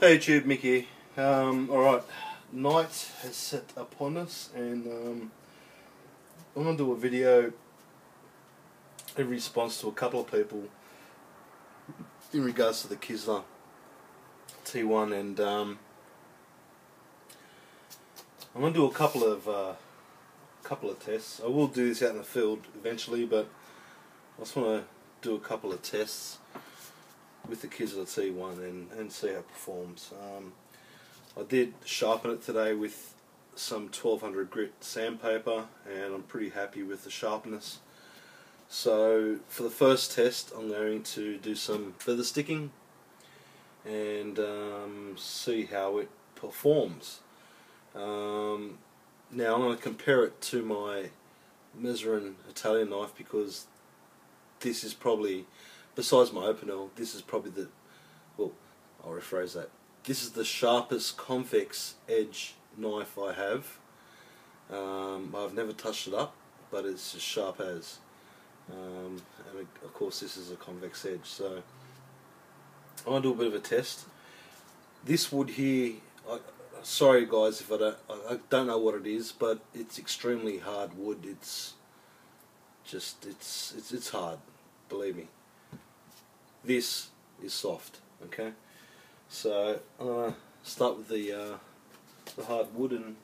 Hey YouTube, Mickey. Alright, night has set upon us, and I'm going to do a video in response to a couple of people in regards to the Kizlyar T1, and I'm going to do a couple of tests. I will do this out in the field eventually, but I just want to do a couple of tests with the Kizlyar T1 and see how it performs. I did sharpen it today with some 1200 grit sandpaper, and I'm pretty happy with the sharpness. So for the first test I'm going to do some feather sticking and see how it performs. Now I'm going to compare it to my Measuring Italian knife, because this is probably, besides my Opinel, this is probably the, well, I'll rephrase that. This is the sharpest convex edge knife I have. I've never touched it up, but it's as sharp as. And of course this is a convex edge, so I'm going to do a bit of a test. This wood here, sorry guys if I don't know what it is, but it's extremely hard wood. It's just, it's hard, believe me. This is soft, okay? So I'm going to start with the hard wood, and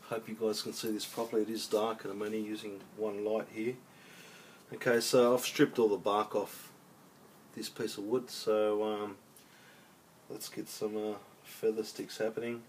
hope you guys can see this properly. It is dark and I'm only using one light here. Okay, so I've stripped all the bark off this piece of wood, so let's get some feather sticks happening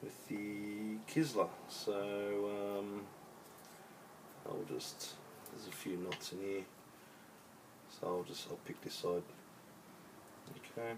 with the Kizlyar. So there's a few knots in here, so I'll pick this side. Okay.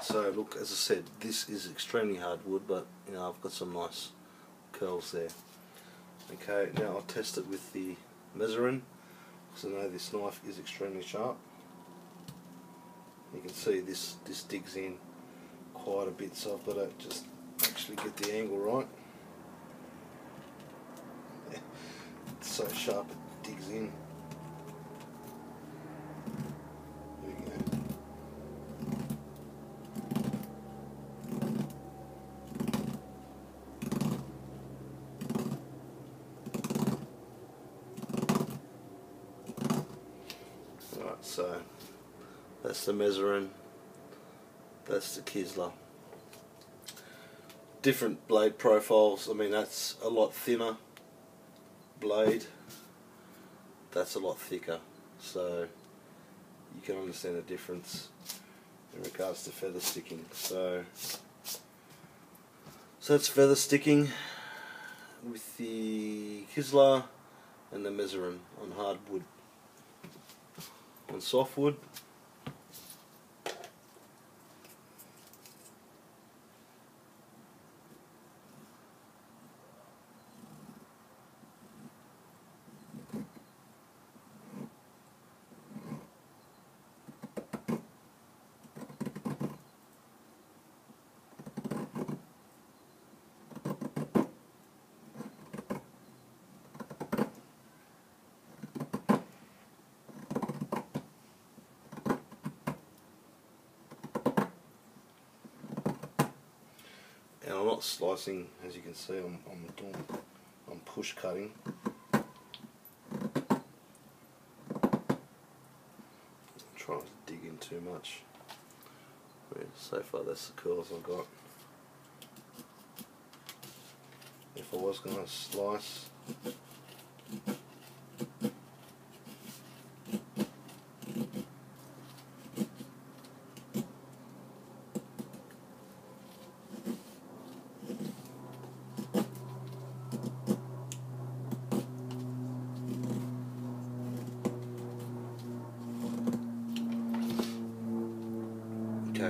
So look, as I said, this is extremely hard wood, but you know, I've got some nice curls there. Okay, now I'll test it with the Measuring, because I know this knife is extremely sharp. You can see this digs in quite a bit, so I've got to just actually get the angle right. It's so sharp it digs in. So that's the Measuring, that's the Kizlyar. Different blade profiles. I mean, that's a lot thinner blade, that's a lot thicker, so you can understand the difference in regards to feather sticking. So that's feather sticking with the Kizlyar and the Measuring on hard wood. On softwood, and I'm not slicing, as you can see. I'm push cutting. Trying to dig in too much. So far that's the curls I've got. If I was going to slice,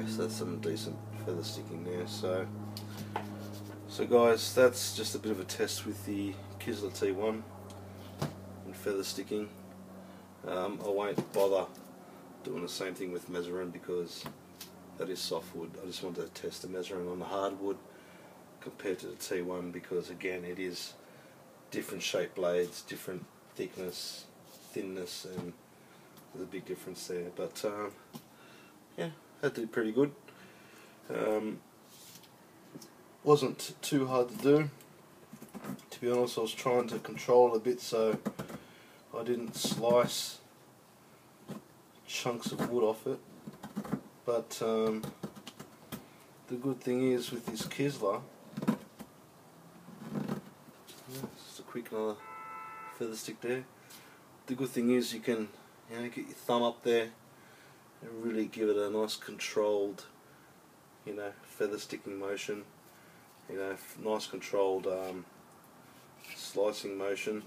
Okay, so that's some decent feather sticking there. So guys, that's just a bit of a test with the Kizlyar T1 and feather sticking. I won't bother doing the same thing with Mezerin because that is softwood. I just wanted to test the Mezerin on the hardwood compared to the T1 because again it is different shaped blades, different thickness, thinness, and there's a big difference there. But yeah, that did pretty good. Wasn't too hard to do. To be honest, I was trying to control it a bit so I didn't slice chunks of wood off it. But the good thing is with this Kizlyar, just a quick another feather stick there. The good thing is you can, get your thumb up there and really give it a nice controlled, feather sticking motion. Nice controlled slicing motion.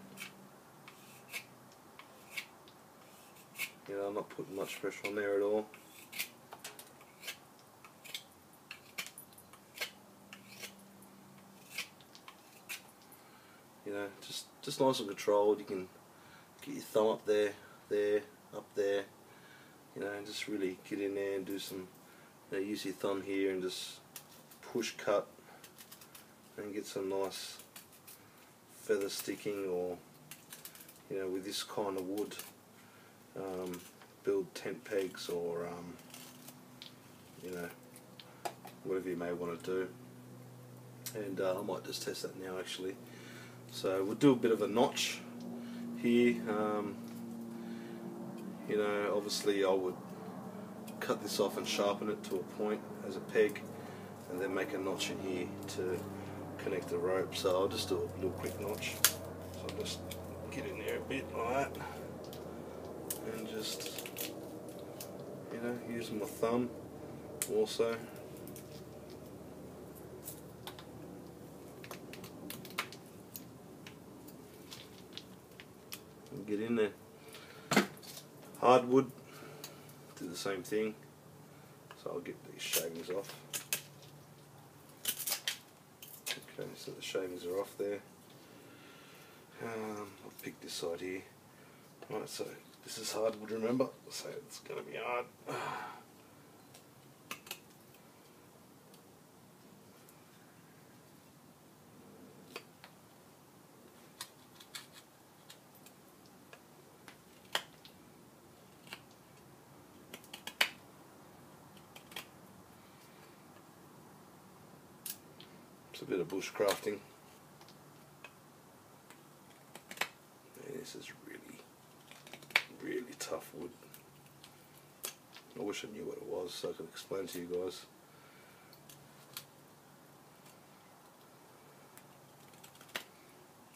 I'm not putting much pressure on there at all. Just nice and controlled. You can get your thumb up there, up there, and just really get in there and do some, use your thumb here and just push cut and get some nice feather sticking, or with this kind of wood, build tent pegs or whatever you may want to do. And I might just test that now actually. So we'll do a bit of a notch here. Obviously I would cut this off and sharpen it to a point as a peg, and then make a notch in here to connect the rope. So I'll just do a little quick notch. So I'll just get in there a bit like that, and just using my thumb also. Get in there. Hardwood, do the same thing. So I'll get these shavings off. Okay, so the shavings are off there. I'll pick this side here. Right, so this is hardwood, remember, so it's going to be hard. It's a bit of bushcrafting. And this is really tough wood. I wish I knew what it was so I could explain to you guys.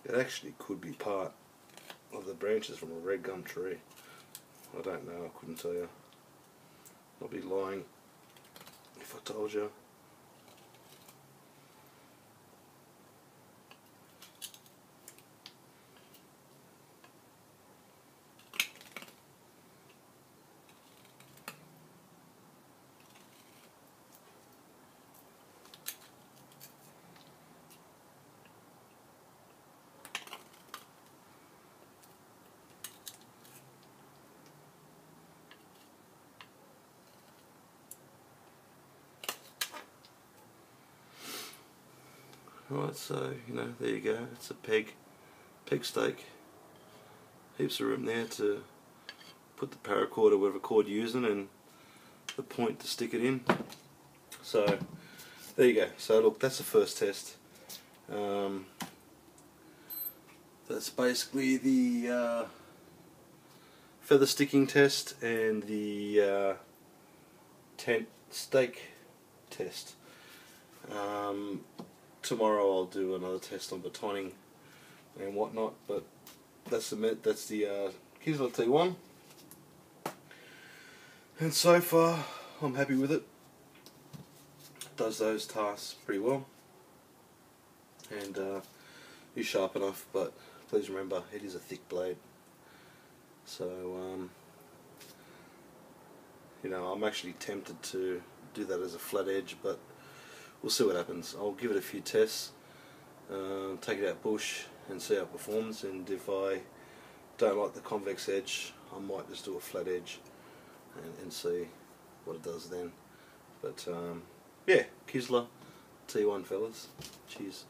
It actually could be part of the branches from a red gum tree. I don't know, I couldn't tell you. I'd be lying if I told you. Right, so there you go. It's a peg stake. Heaps of room there to put the paracord or whatever cord you're using, and the point to stick it in. So there you go. So look, that's the first test. That's basically the feather sticking test and the tent stake test. Tomorrow I'll do another test on batoning and whatnot, but that's the Kizlyar T1, and so far I'm happy with it. Does those tasks pretty well, and is sharp enough, but please remember it is a thick blade. So I'm actually tempted to do that as a flat edge, but we'll see what happens. I'll give it a few tests, take it out bush and see how it performs, and if I don't like the convex edge, I might just do a flat edge and see what it does then. But yeah, Kizlyar T1 fellas, cheers.